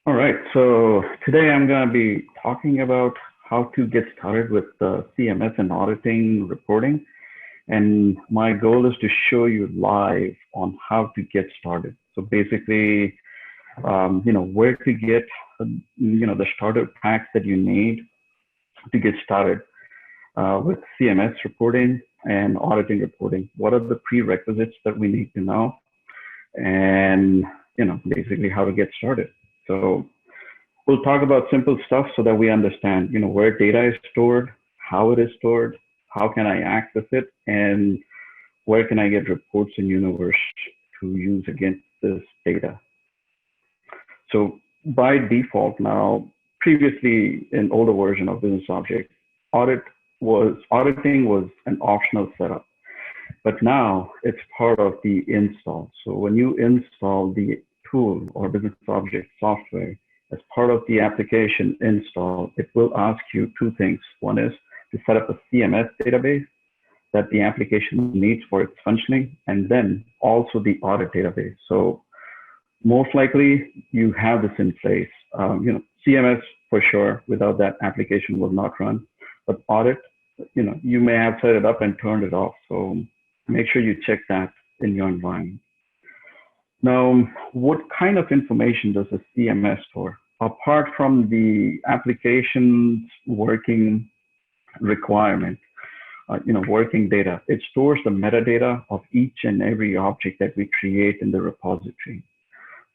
All right, so today I'm going to be talking about how to get started with the CMS and auditing reporting. And my goal is to show you live on how to get started. So basically, where to get, the starter packs that you need to get started with CMS reporting and auditing reporting. What are the prerequisites that we need to know? And, basically how to get started. So we'll talk about simple stuff so that we understand, where data is stored, how it is stored, how can I access it, and where can I get reports in Universe to use against this data. So by default now, previously in older version of BusinessObjects, auditing was an optional setup, but now it's part of the install. So when you install the tool or BusinessObjects software, as part of the application install, it will ask you two things. One is to set up a CMS database that the application needs for its functioning, and then also the audit database. So most likely you have this in place. CMS for sure, without that application will not run. But audit, you may have set it up and turned it off. So make sure you check that in your environment. Now, what kind of information does a CMS store? Apart from the application's working requirement, working data, it stores the metadata of each and every object that we create in the repository.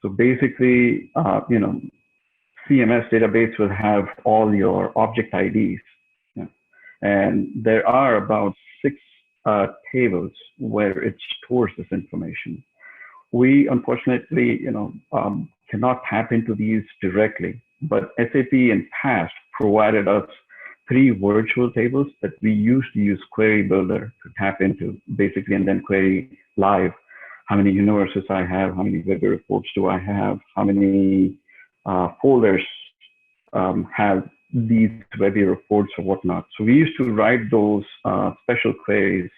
So basically, CMS database will have all your object IDs. And there are about 6 tables where it stores this information. We unfortunately, cannot tap into these directly, but SAP in past provided us 3 virtual tables that we used to use Query Builder to tap into, basically, and then query live. How many universes I have, how many web reports do I have, how many folders have these Webby reports or whatnot. So we used to write those special queries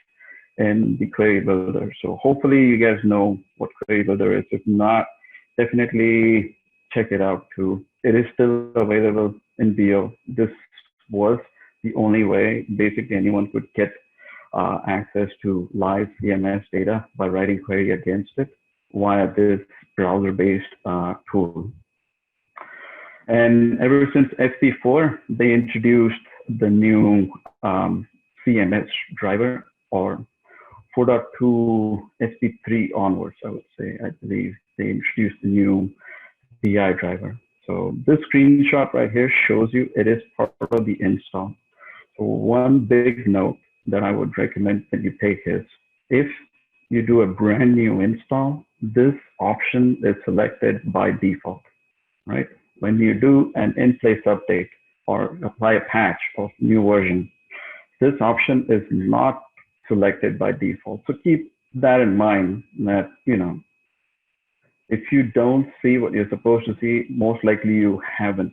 in the Query Builder. So hopefully you guys know what Query Builder is. If not, definitely check it out too. It is still available in BO. This was the only way basically anyone could get access to live CMS data by writing query against it via this browser-based tool. And ever since SP4, they introduced the new CMS driver, or 4.2 SP3 onwards, I would say. I believe they introduced the new BI driver. So this screenshot right here shows you it is part of the install. So one big note that I would recommend that you take is, if you do a brand new install, this option is selected by default, right? When you do an in-place update or apply a patch of new version, this option is not selected by default. So keep that in mind, that, if you don't see what you're supposed to see, most likely you haven't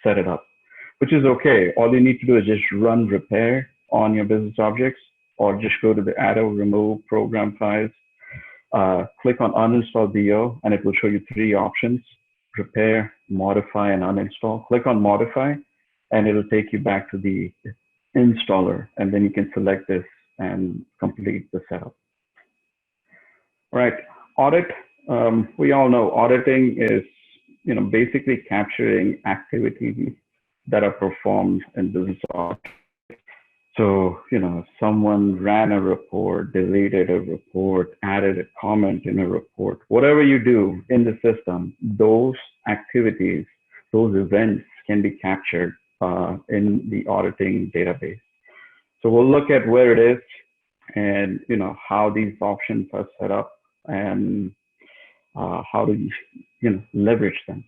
set it up, which is okay. All you need to do is just run repair on your business objects, or just go to the add or remove program files, click on uninstall BO, and it will show you 3 options: repair, modify, and uninstall. Click on modify, and it'll take you back to the installer, and then you can select this and complete the setup. All right, audit. We all know auditing is, basically capturing activities that are performed in BusinessObjects. So, someone ran a report, deleted a report, added a comment in a report, whatever you do in the system, those activities, those events can be captured in the auditing database. So we'll look at where it is and, how these options are set up and how to, leverage them.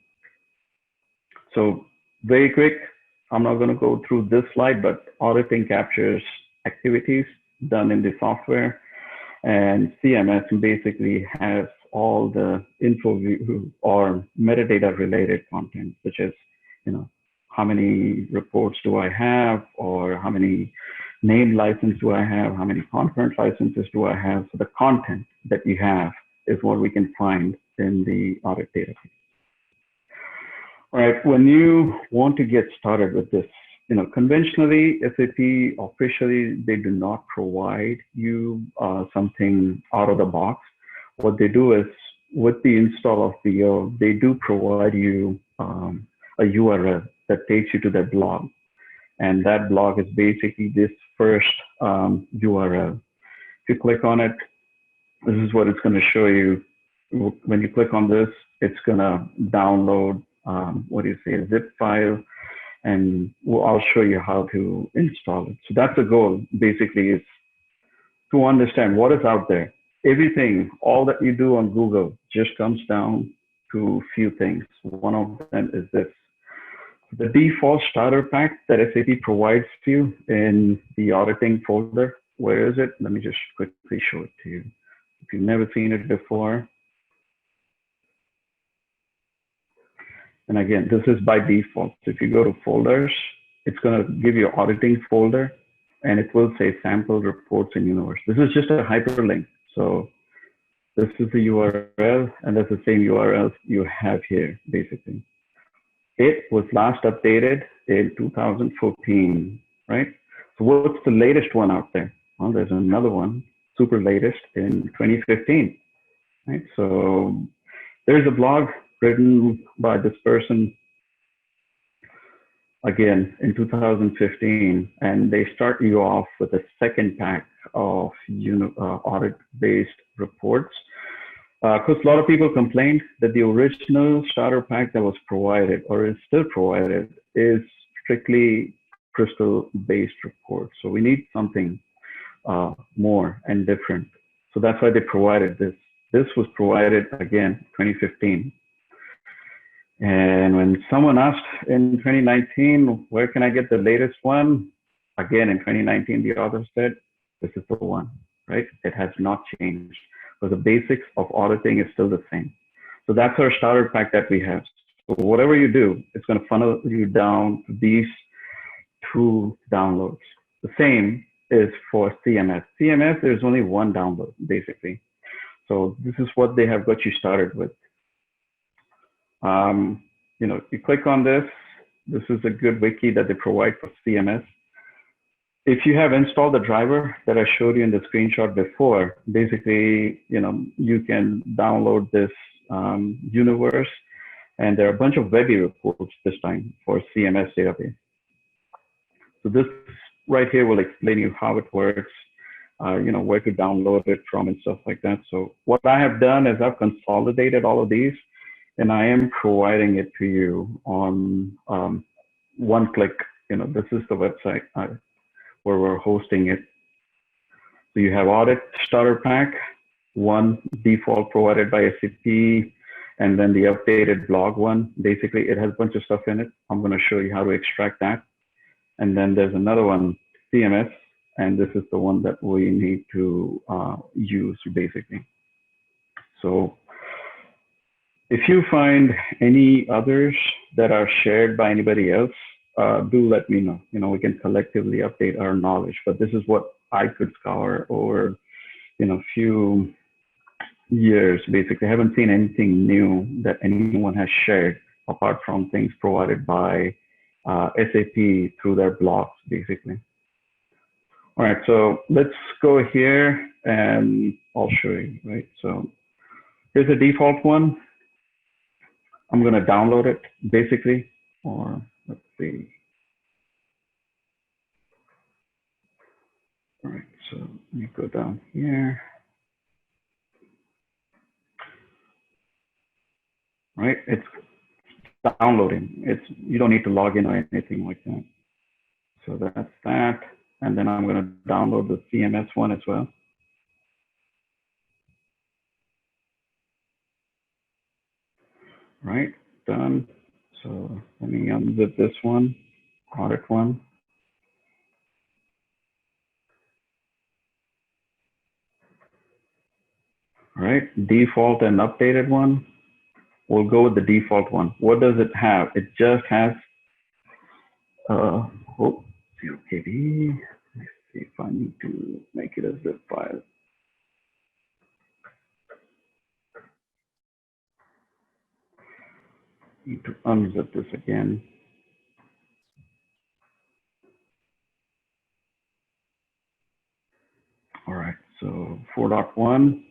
So very quick, I'm not going to go through this slide, but auditing captures activities done in the software, and CMS basically has all the info or metadata related content, such as, how many reports do I have, or how many named licenses do I have, how many conference licenses do I have. So the content that you have is what we can find in the audit database. All right, when you want to get started with this, conventionally, SAP officially, they do not provide you something out of the box. What they do is, with the install of the, they do provide you a URL that takes you to their blog. And that blog is basically this first URL. If you click on it, this is what it's going to show you. When you click on this, it's going to download, a zip file, and I'll show you how to install it. So that's the goal, basically, is to understand what is out there. Everything, all that you do on Google just comes down to a few things. One of them is this. The default starter pack that SAP provides to you in the auditing folder. Where is it? Let me just quickly show it to you. If you've never seen it before. And again, this is by default. So if you go to folders, it's going to give you an auditing folder, and it will say sample reports in universe. This is just a hyperlink. So this is the URL, and that's the same URL you have here, basically. It was last updated in 2014, right? So what's the latest one out there? Well, there's another one, super latest in 2015, right? So there's a blog written by this person, again, in 2015, and they start you off with a second pack of audit-based reports. Because a lot of people complained that the original starter pack that was provided, or is still provided, is strictly crystal-based reports. So we need something more and different. So that's why they provided this. This was provided, again, 2015. And when someone asked in 2019, where can I get the latest one? Again, in 2019, the author said, this is the one, right? It has not changed. But the basics of auditing is still the same. So that's our starter pack that we have. So whatever you do, it's going to funnel you down to these two downloads. The same is for CMS. CMS, there's only one download, basically. So this is what they have got you started with. You click on this. This is a good wiki that they provide for CMS. If you have installed the driver that I showed you in the screenshot before, basically, you can download this universe, and there are a bunch of Webby reports this time for CMS database. So this right here will explain you how it works, where to download it from and stuff like that. So what I have done is I've consolidated all of these, and I am providing it to you on one click. This is the website where we're hosting it. So you have audit starter pack, one default provided by SAP, and then the updated blog one. Basically, it has a bunch of stuff in it. I'm going to show you how to extract that. And then there's another one, CMS, and this is the one that we need to use, basically. So if you find any others that are shared by anybody else, do let me know. We can collectively update our knowledge. But this is what I could scour over, few years. Basically, I haven't seen anything new that anyone has shared apart from things provided by SAP through their blogs, basically. All right, so let's go here and I'll show you, right? So here's the default one. I'm going to download it, basically, or let's see. All right, so let me go down here. Right, it's downloading. You don't need to log in or anything like that. So that's that. And then I'm going to download the CMS one as well. Right, done. So let me unzip this one, audit one. All right, default and updated one. We'll go with the default one. What does it have? It just has, 0KB. Let's see if I need to make it a zip file. Need to unzip this again. All right, so 4.1.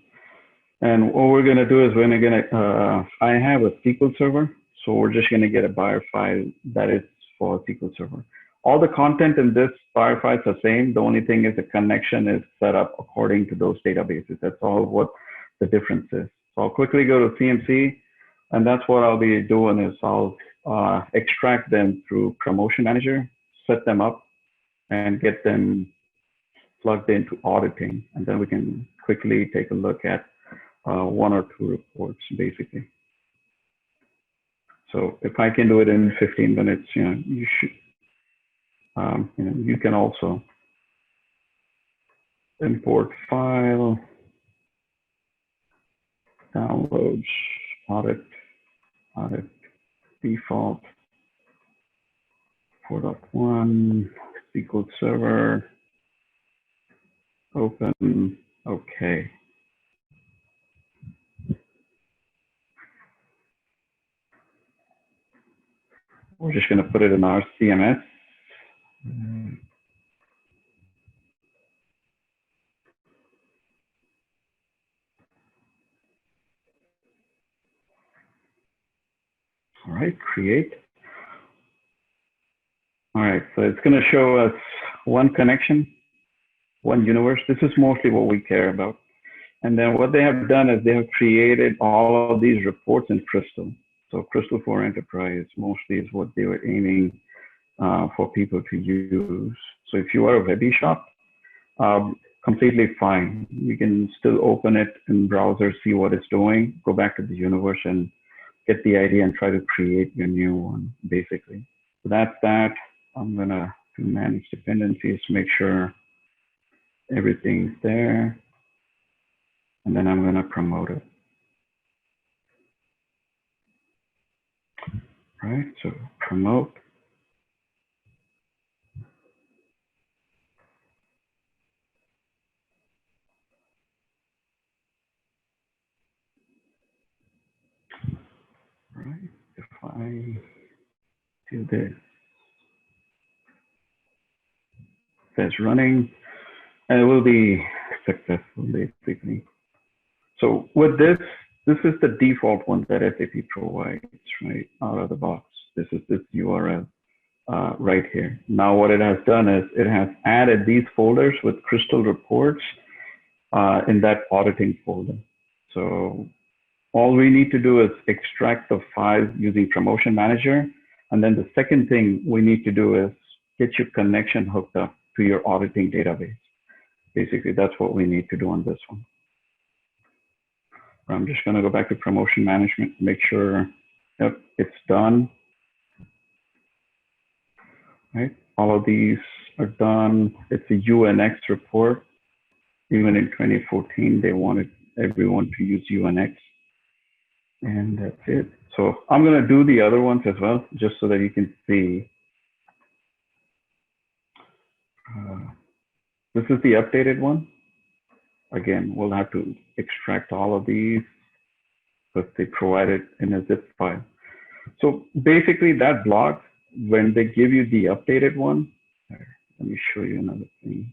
And what we're gonna do is we're gonna, I have a SQL server, so we're just gonna get a BIR file that is for SQL server. All the content in this BIR file is the same. The only thing is the connection is set up according to those databases. That's all what the difference is. So I'll quickly go to CMC, and that's what I'll be doing is I'll extract them through Promotion Manager, set them up, and get them plugged into auditing. And then we can quickly take a look at one or two reports, basically. So if I can do it in 15 minutes, you should, you can also import file, downloads, audit default, 4.1, SQL Server, open, okay. We're just going to put it in our CMS. All right, create. All right, so it's going to show us one connection, one universe. This is mostly what we care about. And then what they have done is they have created all of these reports in Crystal. So Crystal for Enterprise mostly is what they were aiming for people to use. So if you are a webby shop, completely fine. You can still open it in browser, see what it's doing, go back to the universe and get the idea and try to create your new one, basically. So that's that. I'm gonna do manage dependencies, make sure everything's there. And then I'm gonna promote it. Right, so promote. Right, if I do this, it says running, and it will be successful, basically. So with this is the default one that SAP provides, right, out of the box. This is this URL right here. Now what it has done is it has added these folders with Crystal reports in that auditing folder. So all we need to do is extract the files using Promotion Manager. And then the second thing we need to do is get your connection hooked up to your auditing database. Basically, that's what we need to do on this one. I'm just going to go back to Promotion Management, make sure yep, it's done. Right, all of these are done. It's a UNX report. Even in 2014, they wanted everyone to use UNX. And that's it. So I'm going to do the other ones as well, just so that you can see. This is the updated one. Again, we'll have to extract all of these because they provide it in a zip file. So basically that block, when they give you the updated one, let me show you another thing.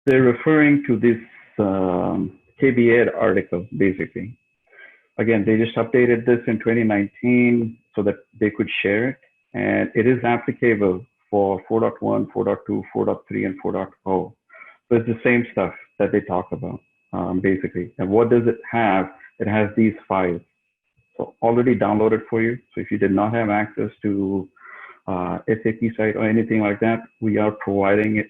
They're referring to this KBA article, basically. Again, they just updated this in 2019 so that they could share it. And it is applicable for 4.1, 4.2, 4.3, and 4.0. So it's the same stuff that they talk about, basically. And what does it have? It has these files. So already downloaded for you. So if you did not have access to SAP site or anything like that, we are providing it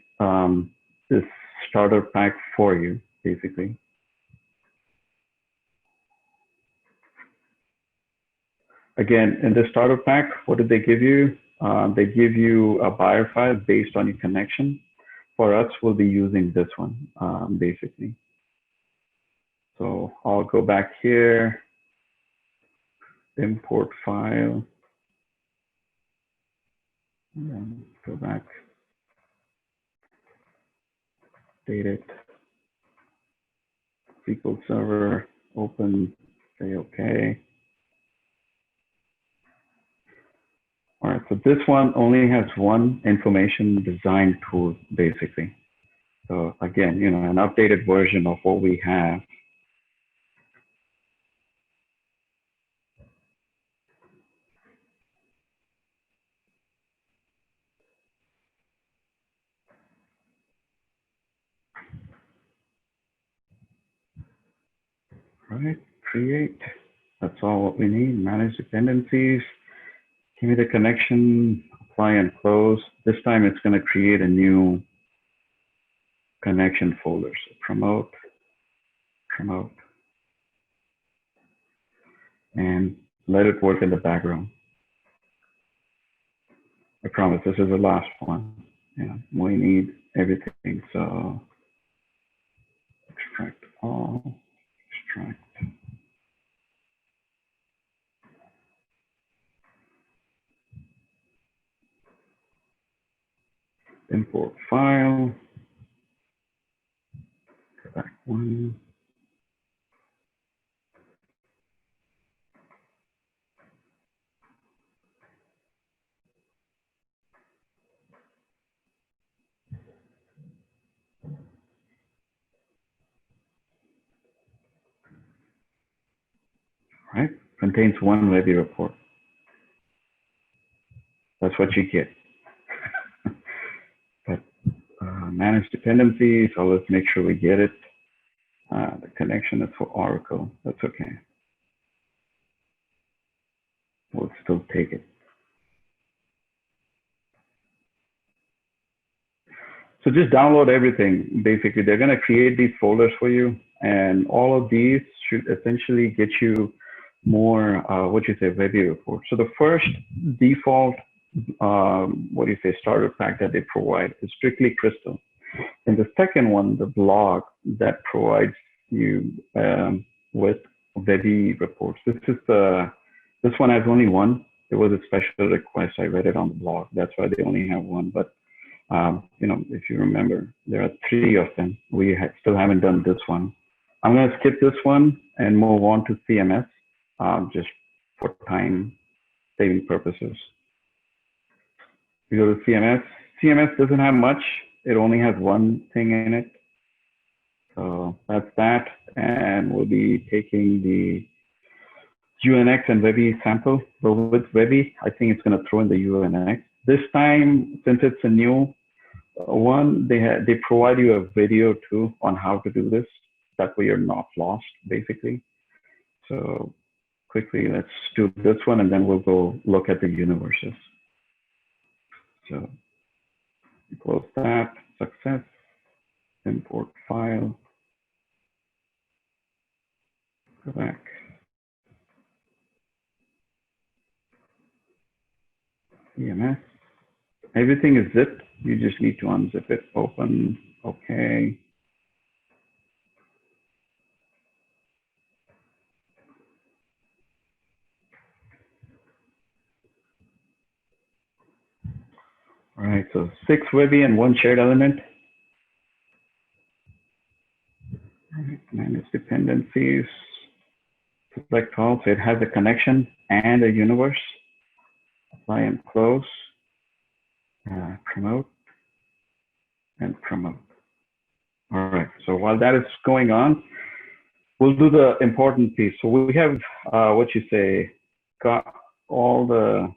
this starter pack for you, basically. Again, in the starter pack, what did they give you? They give you a BIR file based on your connection. For us, we'll be using this one, basically. So I'll go back here, import file, and then go back, date it, SQL Server, open, Say okay. All right, so this one only has one information design tool, basically. So again, you know, an updated version of what we have. All right, create. That's all what we need. Manage dependencies. Give me the connection, apply and close. This time it's going to create a new connection folder. So promote, promote, and let it work in the background. I promise this is the last one. Yeah, we need everything. So extract all, extract. Import file, go back one. Right, contains one review report. That's what you get. But manage dependencies, so let's make sure we get it. The connection is for Oracle. That's okay. We'll still take it. So just download everything. Basically, they're going to create these folders for you, and all of these should essentially get you more, review reports. So the first default, starter pack that they provide is strictly Crystal. And the second one, the blog that provides you with Webby reports. This one has only one. It was a special request. I read it on the blog. That's why they only have one. But if you remember, there are three of them. We still haven't done this one. I'm going to skip this one and move on to CMS, just for time saving purposes. We go to CMS. CMS doesn't have much. It only has one thing in it. So that's that. And we'll be taking the UNX and Webby sample. But with Webby, I think it's going to throw in the UNX. This time, since it's a new one, they provide you a video too on how to do this. That way you're not lost, basically. So quickly, let's do this one, and then we'll go look at the universes. So close that, success, import file, go back. CMS. Everything is zipped. You just need to unzip it, open, okay. All right, so 6 Webby and 1 shared element. All right, manage dependencies. Select all, so it has a connection and a universe. Apply and close. Promote and promote. All right, so while that is going on, we'll do the important piece. So we have, got all the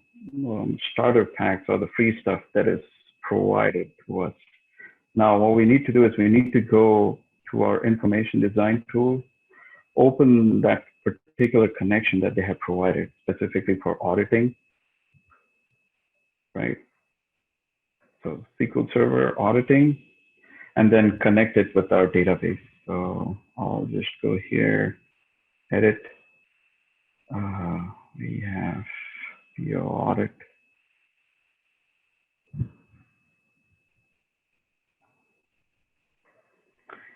starter packs or the free stuff that is provided to us. Now, what we need to do is we need to go to our information design tool, open that particular connection that they have provided specifically for auditing, right? So SQL Server auditing, and then connect it with our database. So I'll just go here, edit. We have PO audit.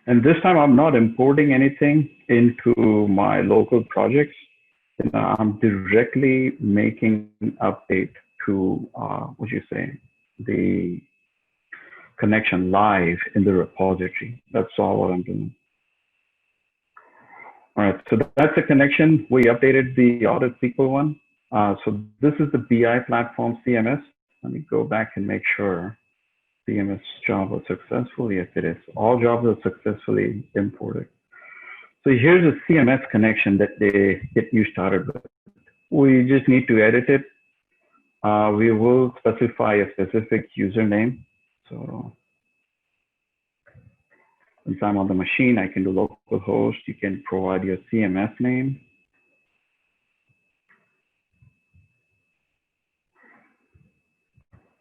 And this time I'm not importing anything into my local projects. I'm directly making an update to, the connection live in the repository. That's all what I'm doing. All right, so that's a connection. We updated the audit SQL one. So this is the BI platform CMS. Let me go back and make sure CMS job was successful. Yes, it is. All jobs are successfully imported. So here's a CMS connection that they get you started with. We just need to edit it. We will specify a specific username. So since I'm on the machine, I can do localhost. You can provide your CMS name.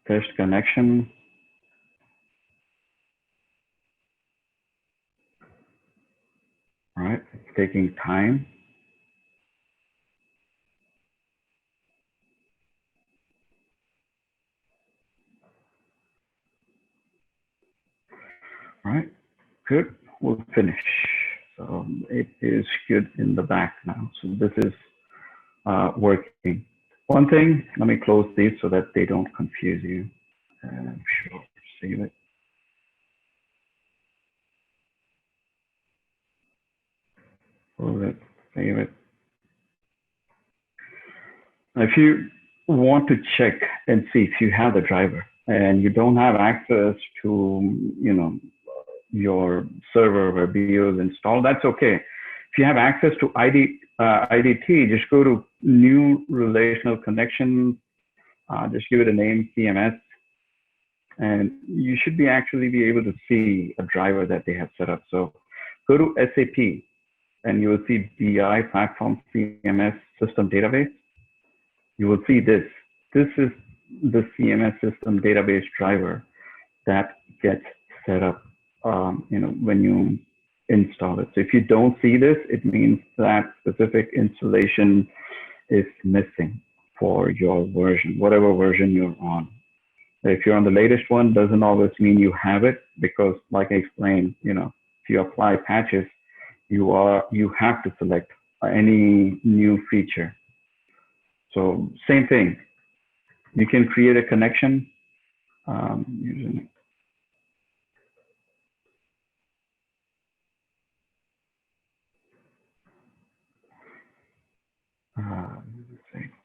Test connection. All right, it's taking time. All right, good. We'll finish. So it is good in the back now. So this is working. One thing, let me close these so that they don't confuse you. Sure, save it. Close it, save it. If you want to check and see if you have the driver and you don't have access to, your server where BO is installed, that's okay. If you have access to IDT, just go to new relational connection, just give it a name, CMS, and you should actually be able to see a driver that they have set up. So go to SAP and you will see BI platform CMS system database. You will see this. This is the CMS system database driver that gets set up when you install it. So if you don't see this, it means that specific installation is missing for your version, whatever version you're on. If you're on the latest one, doesn't always mean you have it, because like I explained, if you apply patches, you have to select any new feature. So same thing, you can create a connection using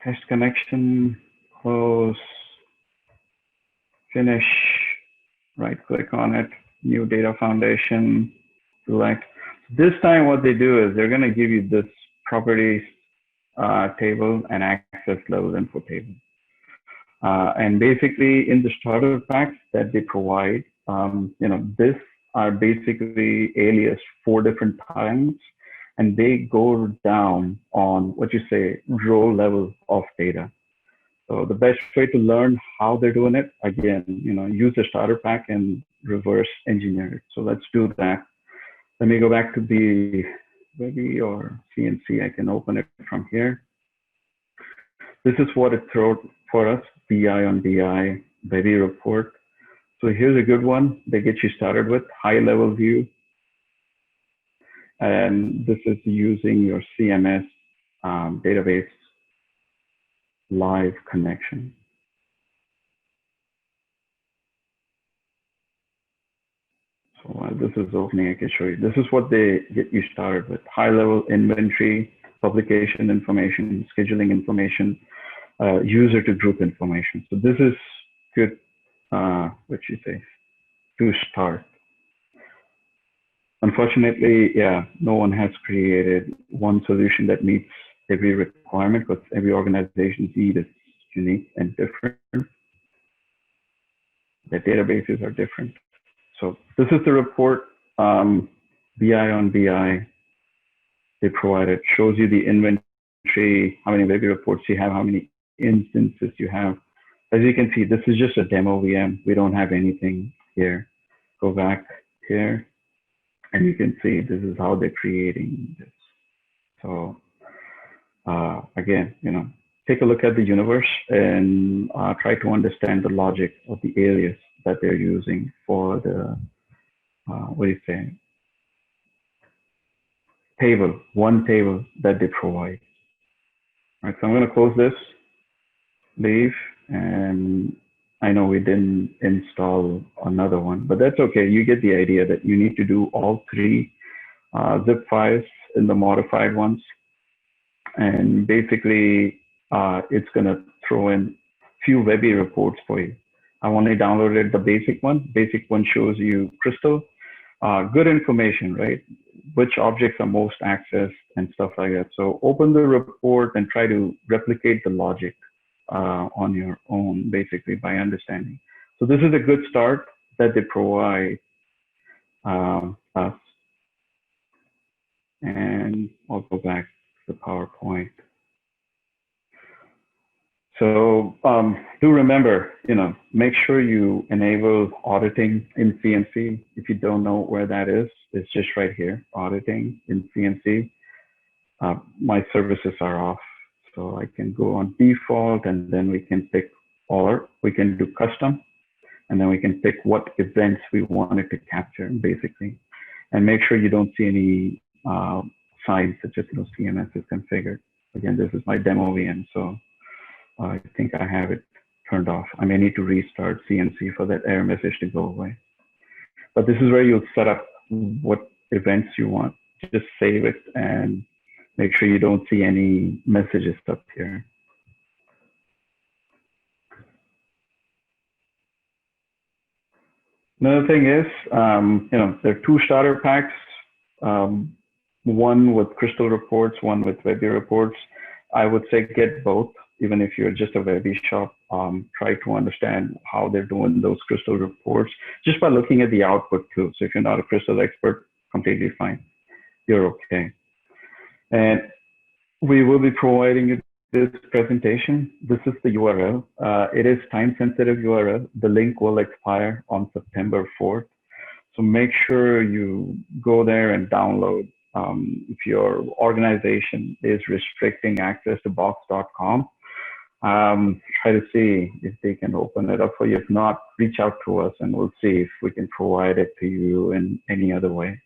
test connection, close, finish, right click on it, new data foundation, select. This time what they do is they're going to give you this properties table and access level info table. And basically in the starter packs that they provide, this are basically alias 4 different times, and they go down on what you say row level of data. So the best way to learn how they're doing it, again, use the starter pack and reverse engineer it. So let's do that. Let me go back to the Webby or CNC. I can open it from here. This is what it throws for us, BI on BI, Webby report. So here's a good one that gets you started with, high level view. And this is using your CMS database live connection. So while this is opening, I can show you. This is what they get you started with, high level inventory, publication information, scheduling information, user to group information. So this is good, what you say, to start. Unfortunately, yeah, no one has created one solution that meets every requirement, because every organization's need is unique and different. The databases are different. So this is the report, BI on BI. They provide it, shows you the inventory, how many Webby reports you have, how many instances you have. As you can see, this is just a demo VM. We don't have anything here. Go back here, and you can see this is how they're creating this. So again, take a look at the universe and try to understand the logic of the alias that they're using for the, table, one table that they provide. All right, so I'm going to close this, leave, and I know we didn't install another one, but that's okay. You get the idea that you need to do all 3 zip files in the modified ones. And basically, it's going to throw in few Webby reports for you. I only downloaded the basic one. Basic one shows you Crystal. Good information, right? Which objects are most accessed and stuff like that. So open the report and try to replicate the logic on your own, basically, by understanding. So this is a good start that they provide us. And I'll go back to the PowerPoint. So do remember, make sure you enable auditing in CMC. If you don't know where that is, it's just right here, auditing in CMC. My services are off, so I can go on default, and then we can pick, or we can do custom, and then we can pick what events we wanted to capture, basically. And make sure you don't see any signs such as CMS is configured. Again, this is my demo VM, so I think I have it turned off. I may need to restart CMC for that error message to go away. But this is where you'll set up what events you want. Just save it and make sure you don't see any messages up here. Another thing is, there are two starter packs, one with Crystal reports, one with Webby reports. I would say get both. Even if you're just a Webby shop, try to understand how they're doing those Crystal reports just by looking at the output too. So if you're not a Crystal expert, completely fine. You're okay. And we will be providing you this presentation. This is the URL. It is time-sensitive URL. The link will expire on September 4th. So make sure you go there and download. If your organization is restricting access to box.com, try to see if they can open it up for you. If not, reach out to us and we'll see if we can provide it to you in any other way.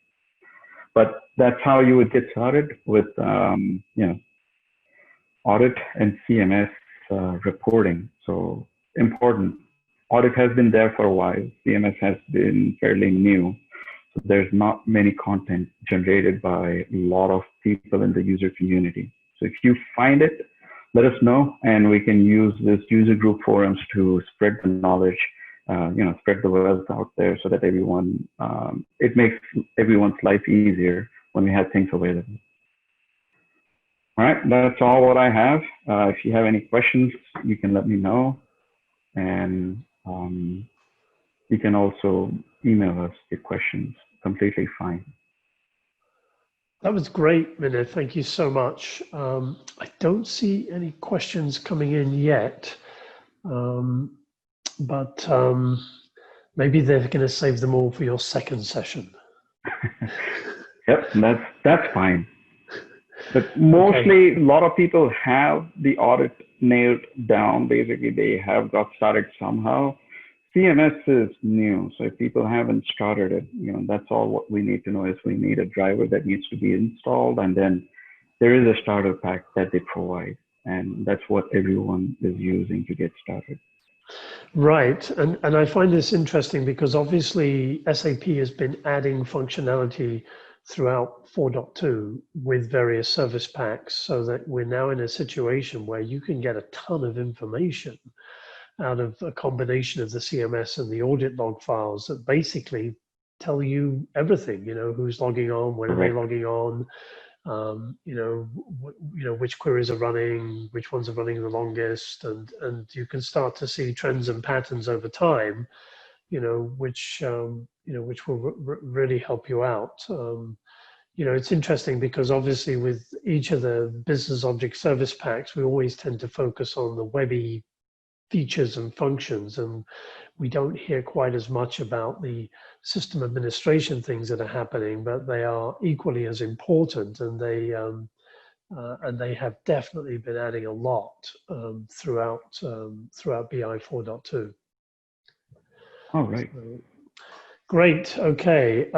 But that's how you would get started with, audit and CMS reporting. So important. Audit has been there for a while. CMS has been fairly new. So there's not many content generated by a lot of people in the user community. So if you find it, let us know, and we can use this user group forums to spread the knowledge, spread the wealth out there so that everyone, it makes everyone's life easier when we have things available. All right, that's all what I have. If you have any questions, you can let me know. And you can also email us your questions, completely fine. That was great, Minith. Thank you so much. I don't see any questions coming in yet, but maybe they're going to save them all for your second session. Yep, that's fine. But mostly, okay. A lot of people have the audit nailed down. Basically, they have got started somehow. CMS is new, so if people haven't started it, that's all what we need to know is we need a driver that needs to be installed, and then there is a starter pack that they provide, and that's what everyone is using to get started. Right, and I find this interesting because obviously SAP has been adding functionality throughout 4.2 with various service packs, so that we're now in a situation where you can get a ton of information out of a combination of the CMS and the audit log files that basically tell you everything, who's logging on, when are they logging on, which queries are running, which ones are running the longest, and you can start to see trends and patterns over time, which will really help you out. It's interesting because obviously with each of the business object service packs, we always tend to focus on the Webby features and functions, and we don't hear quite as much about the system administration things that are happening, but they are equally as important, and they have definitely been adding a lot throughout BI 4.2. All right. So, great. Okay.